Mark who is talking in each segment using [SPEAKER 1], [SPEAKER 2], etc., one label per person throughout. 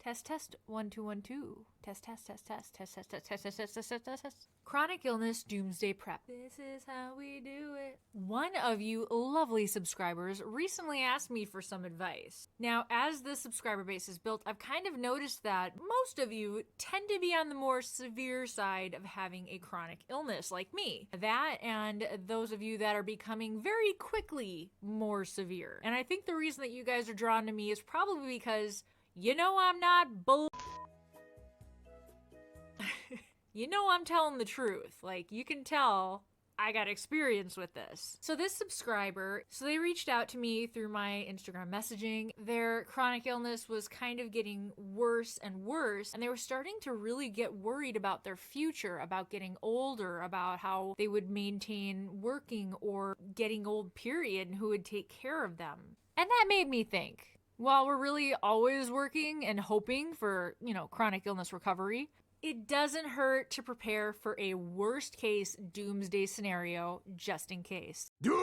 [SPEAKER 1] Test, test, 1, 2, 1, 2. Test, test, test, test, test, test, test, test, test, test, test, test, test, test. Chronic illness doomsday prep. This is how we do it. One of you lovely subscribers recently asked me for some advice. Now, as the subscriber base is built, I've kind of noticed that most of you tend to be on the more severe side of having a chronic illness, like me. That and those of you that are becoming very quickly more severe. And I think the reason that you guys are drawn to me is probably because you know I'm not you know I'm telling the truth. Like, you can tell I got experience with this. So this subscriber, they reached out to me through my Instagram messaging. Their chronic illness was kind of getting worse and worse, and they were starting to really get worried about their future, about getting older, about how they would maintain working or getting old, period, and who would take care of them. And that made me think, while we're really always working and hoping for, chronic illness recovery, it doesn't hurt to prepare for a worst case doomsday scenario just in case.
[SPEAKER 2] Doomed!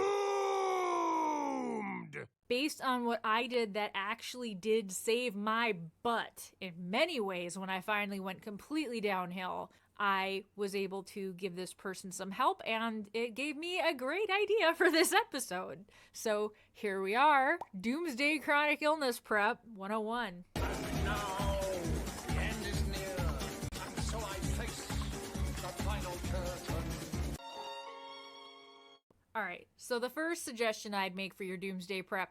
[SPEAKER 1] Based on what I did, that actually did save my butt in many ways when I finally went completely downhill. I was able to give this person some help, and it gave me a great idea for this episode. So here we are, Doomsday Chronic Illness Prep 101.
[SPEAKER 2] Now, the end is near, and so I face the final curtain.
[SPEAKER 1] Alright, so the first suggestion I'd make for your Doomsday Prep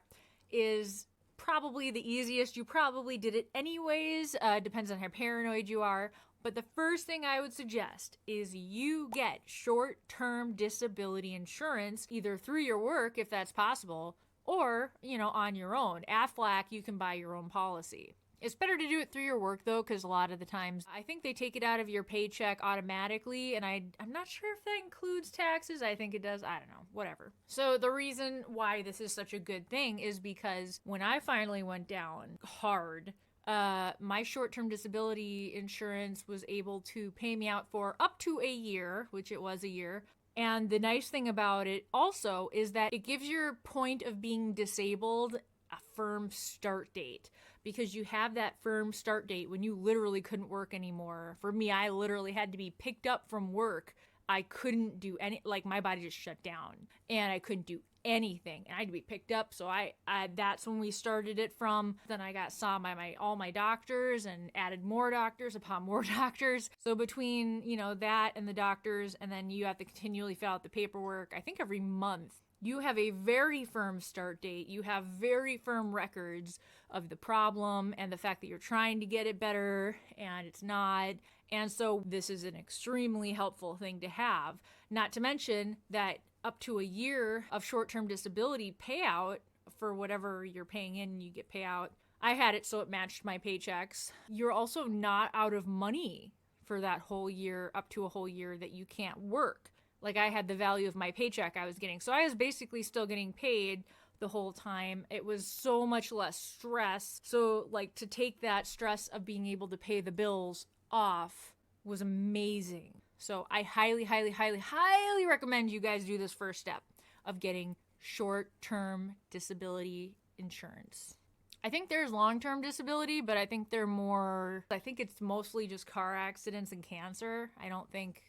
[SPEAKER 1] is probably the easiest. You probably did it anyways, depends on how paranoid you are. But the first thing I would suggest is you get short-term disability insurance, either through your work, if that's possible, or, on your own. Aflac, you can buy your own policy. It's better to do it through your work, though, because a lot of the times, I think they take it out of your paycheck automatically, and I'm not sure if that includes taxes. I think it does. I don't know. Whatever. So the reason why this is such a good thing is because when I finally went down hard, my short-term disability insurance was able to pay me out for up to a year, which it was a year. And the nice thing about it also is that it gives your point of being disabled a firm start date, because you have that firm start date when you literally couldn't work anymore. For me, I literally had to be picked up from work. I couldn't do my body just shut down and I couldn't do anything, and I had to be picked up. So I that's when we started it from. Then I got saw by all my doctors and added more doctors upon more doctors. So between, that and the doctors, and then you have to continually fill out the paperwork, I think every month, you have a very firm start date. You have very firm records of the problem and the fact that you're trying to get it better and it's not. And so this is an extremely helpful thing to have. Not to mention that up to a year of short-term disability payout for whatever you're paying in, you get payout. I had it so it matched my paychecks. You're also not out of money for that whole year, up to a whole year that you can't work. Like, I had the value of my paycheck I was getting. So I was basically still getting paid the whole time. It was so much less stress. So, to take that stress of being able to pay the bills off was amazing. So I highly, highly, highly, highly recommend you guys do this first step of getting short-term disability insurance. I think there's long-term disability, but I think it's mostly just car accidents and cancer. I don't think,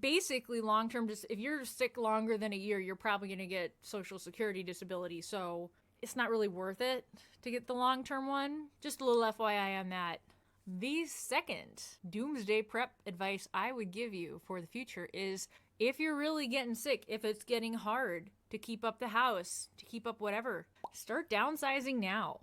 [SPEAKER 1] basically long-term, if you're sick longer than a year, you're probably going to get Social Security disability. So it's not really worth it to get the long-term one. Just a little FYI on that. The second doomsday prep advice I would give you for the future is, if you're really getting sick, if it's getting hard to keep up the house, to keep up whatever, start downsizing now.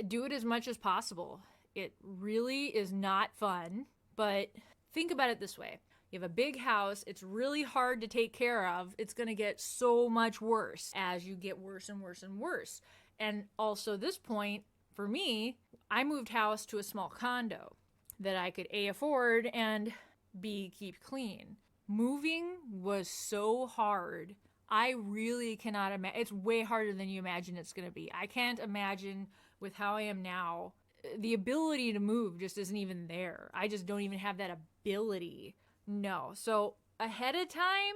[SPEAKER 1] Do it as much as possible. It really is not fun, but think about it this way. You have a big house, it's really hard to take care of. It's going to get so much worse as you get worse and worse and worse. And also, this point, for me, I moved house to a small condo that I could A, afford, and B, keep clean. Moving was so hard. I really cannot imagine. It's way harder than you imagine it's going to be. I can't imagine, with how I am now, the ability to move just isn't even there. I just don't even have that ability. No. So ahead of time,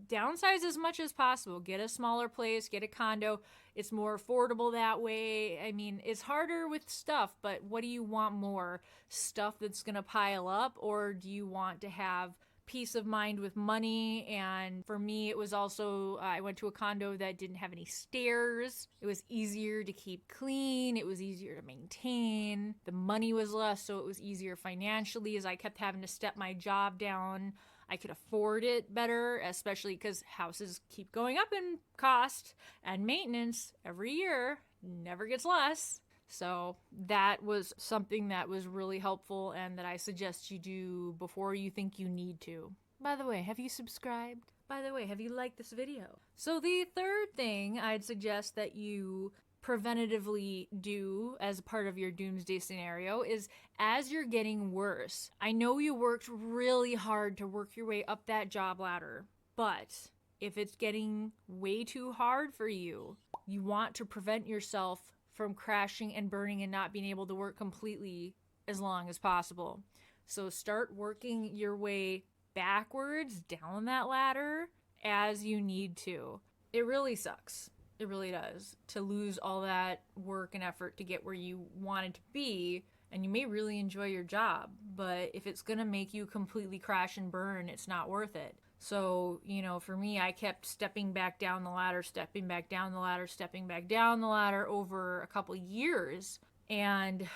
[SPEAKER 1] downsize as much as possible. Get a smaller place, get a condo. It's more affordable that way. I mean, it's harder with stuff, but what do you want more? Stuff that's going to pile up, or do you want to have peace of mind with money? And for me, it was also, I went to a condo that didn't have any stairs. It was easier to keep clean. It was easier to maintain. The money was less, so it was easier financially as I kept having to step my job down. I could afford it better, especially because houses keep going up in cost, and maintenance every year never gets less. So that was something that was really helpful and that I suggest you do before you think you need to. By the way, have you subscribed? By the way, have you liked this video? So the third thing I'd suggest that you preventatively do as a part of your doomsday scenario is, as you're getting worse, I know you worked really hard to work your way up that job ladder, but if it's getting way too hard for you, you want to prevent yourself from crashing and burning and not being able to work completely as long as possible. So start working your way backwards down that ladder as you need to. It really sucks. It really does, to lose all that work and effort to get where you wanted to be, and you may really enjoy your job, but if it's gonna make you completely crash and burn, it's not worth it. So, you know, for me, I kept stepping back down the ladder, stepping back down the ladder, stepping back down the ladder over a couple years, and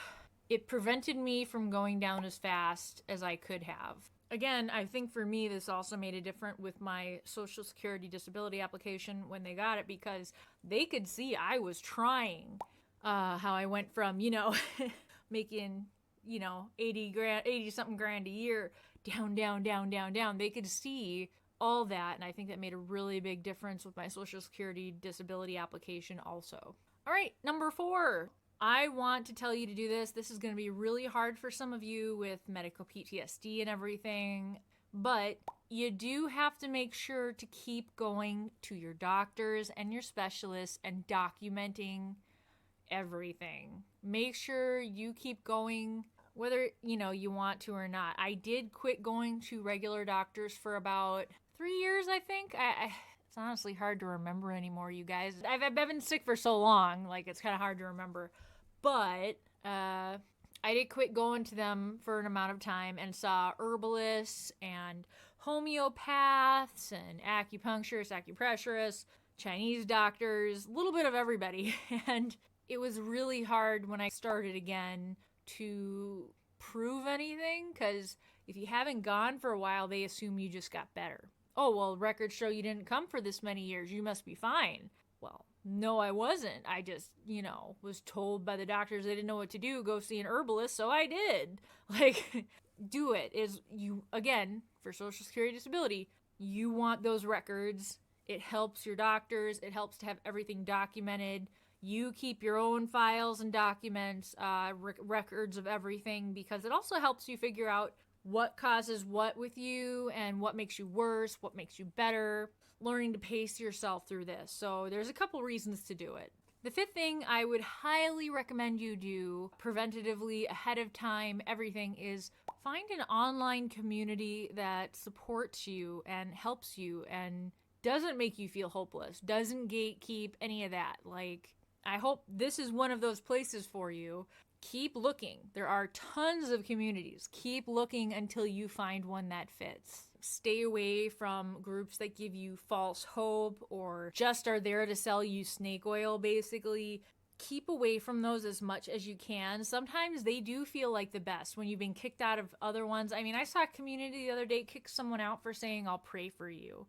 [SPEAKER 1] it prevented me from going down as fast as I could have. Again, I think for me, this also made it different with my Social Security disability application when they got it, because they could see I was trying. How I went from, you know, making, you know, 80 something grand a year, down, down, down, down, down. They could see all that, and I think that made a really big difference with my Social Security disability application also. All right, number 4. I want to tell you to do this. This is going to be really hard for some of you with medical PTSD and everything, but you do have to make sure to keep going to your doctors and your specialists and documenting everything. Make sure you keep going, whether, you know, you want to or not. I did quit going to regular doctors for about 3 years, I think. It's honestly hard to remember anymore, you guys. I've been sick for so long, like it's kind of hard to remember. But I did quit going to them for an amount of time and saw herbalists and homeopaths and acupuncturists, acupressurists, Chinese doctors, a little bit of everybody. And it was really hard when I started again to prove anything, because if you haven't gone for a while, they assume you just got better. Oh, well, records show you didn't come for this many years. You must be fine. Well, no, I wasn't. I just, you know, was told by the doctors they didn't know what to do, go see an herbalist, so I did. Like, do it. Is you, again, for Social Security disability, you want those records. It helps your doctors. It helps to have everything documented. You keep your own files and documents, records of everything, because it also helps you figure out what causes what with you and what makes you worse, what makes you better, learning to pace yourself through this. So there's a couple reasons to do it. The 5th thing I would highly recommend you do preventatively ahead of time, everything, is find an online community that supports you and helps you and doesn't make you feel hopeless, doesn't gatekeep any of that. Like, I hope this is one of those places for you. Keep looking. There are tons of communities. Keep looking until you find one that fits. Stay away from groups that give you false hope or just are there to sell you snake oil, basically. Keep away from those as much as you can. Sometimes they do feel like the best when you've been kicked out of other ones. I mean, I saw a community the other day kick someone out for saying, "I'll pray for you."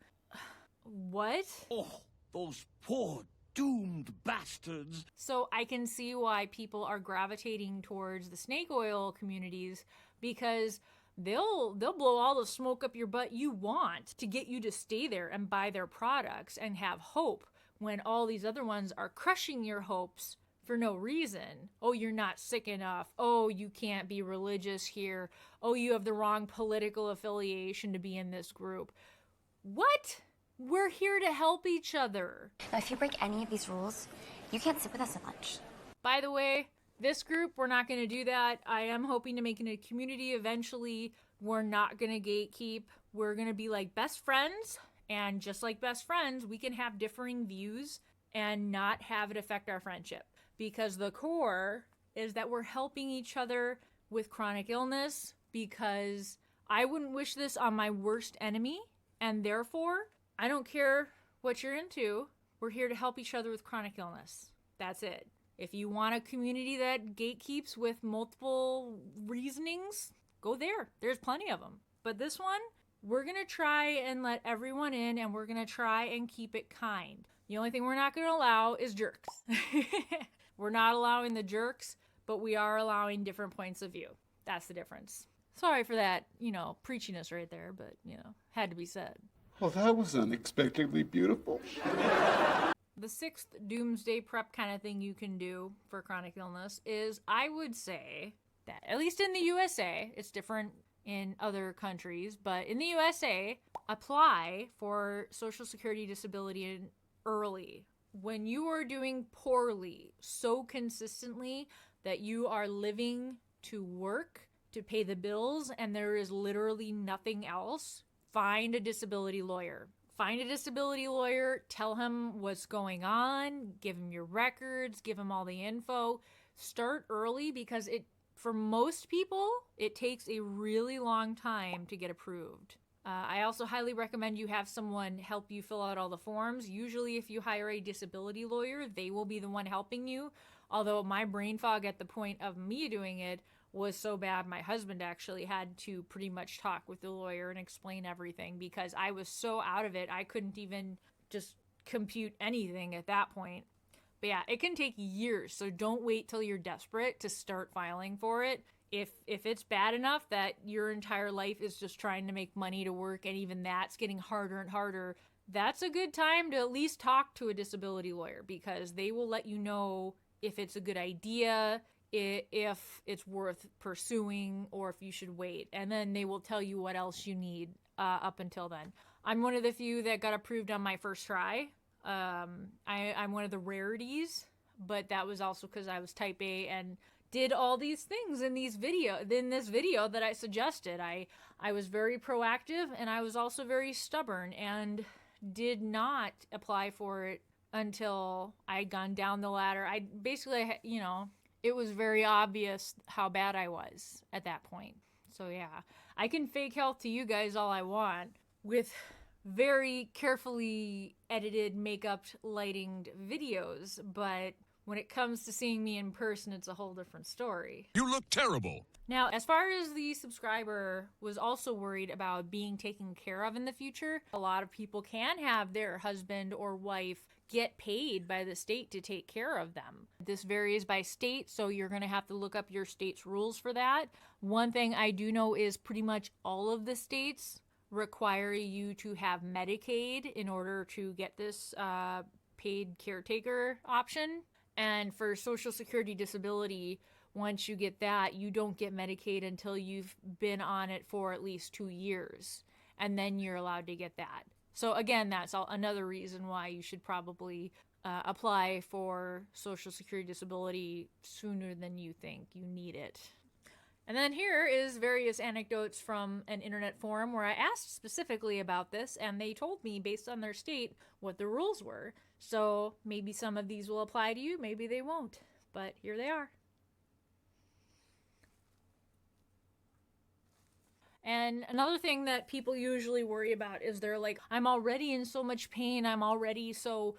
[SPEAKER 1] What?
[SPEAKER 2] Oh, those poor doomed bastards.
[SPEAKER 1] So I can see why people are gravitating towards the snake oil communities, because they'll blow all the smoke up your butt you want to get you to stay there and buy their products and have hope, when all these other ones are crushing your hopes for no reason. Oh, you're not sick enough. Oh, you can't be religious here. Oh, you have the wrong political affiliation to be in this group. What? We're here to help each other.
[SPEAKER 3] Now, if you break any of these rules, you can't sit with us at lunch.
[SPEAKER 1] By the way, this group, we're not going to do that. I am hoping to make it a community eventually. We're not going to gatekeep. We're going to be like best friends, And just like best friends, we can have differing views and not have it affect our friendship. Because the core is that we're helping each other with chronic illness, because I wouldn't wish this on my worst enemy. And therefore, I don't care what you're into. We're here to help each other with chronic illness. That's it. If you want a community that gatekeeps with multiple reasonings, go there. There's plenty of them. But this one, we're going to try and let everyone in, and we're going to try and keep it kind. The only thing we're not going to allow is jerks. We're not allowing the jerks, but we are allowing different points of view. That's the difference. Sorry for that, preachiness right there, but, had to be said.
[SPEAKER 4] Well, that was unexpectedly beautiful.
[SPEAKER 1] The sixth doomsday prep kind of thing you can do for chronic illness is, I would say that, at least in the USA, it's different in other countries, but in the USA, apply for Social Security disability early. When you are doing poorly so consistently that you are living to work, to pay the bills, and there is literally nothing else, find a disability lawyer. Find a disability lawyer, tell him what's going on, give him your records, give him all the info. Start early, because for most people, it takes a really long time to get approved. I also highly recommend you have someone help you fill out all the forms. Usually if you hire a disability lawyer, they will be the one helping you. Although my brain fog at the point of me doing it was so bad, my husband actually had to pretty much talk with the lawyer and explain everything, because I was so out of it, I couldn't even just compute anything at that point. But yeah, it can take years, so don't wait till you're desperate to start filing for it. If it's bad enough that your entire life is just trying to make money to work, and even that's getting harder and harder, that's a good time to at least talk to a disability lawyer, because they will let you know if it's a good idea, if it's worth pursuing, or if you should wait. And then they will tell you what else you need up until then. I'm one of the few that got approved on my first try. I'm one of the rarities, but that was also because I was type A and did all these things in this video that I suggested. I was very proactive, and I was also very stubborn, and did not apply for it until I'd gone down the ladder. I basically, it was very obvious how bad I was at that point. So yeah, I can fake health to you guys all I want with very carefully edited, makeup, lightinged videos, but when it comes to seeing me in person, it's a whole different story.
[SPEAKER 5] You look terrible.
[SPEAKER 1] Now, as far as the subscriber was also worried about being taken care of in the future, a lot of people can have their husband or wife get paid by the state to take care of them. This varies by state, so you're going to have to look up your state's rules for that. One thing I do know is pretty much all of the states require you to have Medicaid in order to get this paid caretaker option. And for Social Security disability, once you get that, you don't get Medicaid until you've been on it for at least 2 years. And then you're allowed to get that. So again, that's another reason why you should probably apply for Social Security disability sooner than you think you need it. And then here is various anecdotes from an internet forum where I asked specifically about this, and they told me based on their state what the rules were. So maybe some of these will apply to you, maybe they won't, but here they are. And another thing that people usually worry about is they're like, I'm already in so much pain, I'm already so,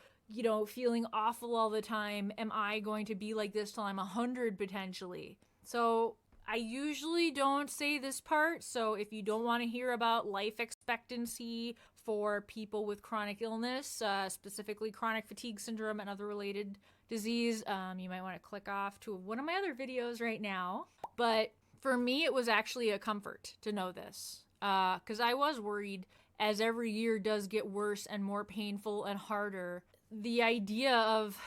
[SPEAKER 1] feeling awful all the time. Am I going to be like this till I'm 100 potentially? So I usually don't say this part, so if you don't want to hear about life expectancy for people with chronic illness, specifically chronic fatigue syndrome and other related disease, you might want to click off to one of my other videos right now. But for me, it was actually a comfort to know this, because I was worried as every year does get worse and more painful and harder. The idea of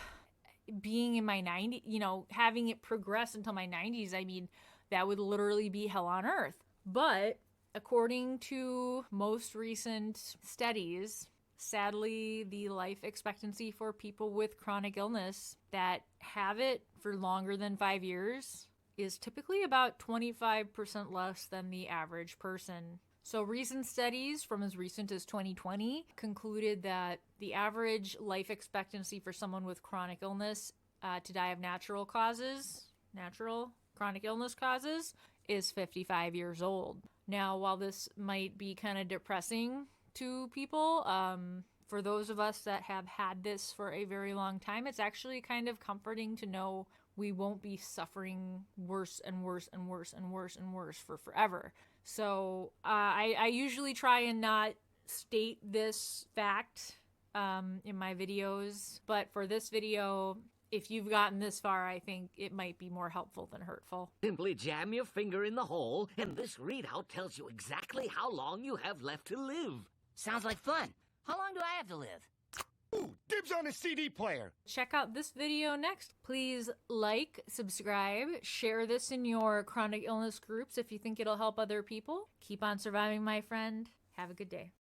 [SPEAKER 1] being in my 90s, having it progress until my 90s, that would literally be hell on earth. But according to most recent studies, sadly, the life expectancy for people with chronic illness that have it for longer than 5 years is typically about 25% less than the average person. So recent studies from as recent as 2020 concluded that the average life expectancy for someone with chronic illness to die of natural chronic illness causes, is 55 years old. Now, while this might be kind of depressing to people, for those of us that have had this for a very long time, it's actually kind of comforting to know we won't be suffering worse and worse and worse and worse and worse for forever. So I usually try and not state this fact in my videos, but for this video, if you've gotten this far, I think it might be more helpful than hurtful.
[SPEAKER 5] Simply jam your finger in the hole, and this readout tells you exactly how long you have left to live.
[SPEAKER 6] Sounds like fun. How long do I have to live?
[SPEAKER 2] Ooh, dibs on a CD player.
[SPEAKER 1] Check out this video next. Please like, subscribe, share this in your chronic illness groups if you think it'll help other people. Keep on surviving, my friend. Have a good day.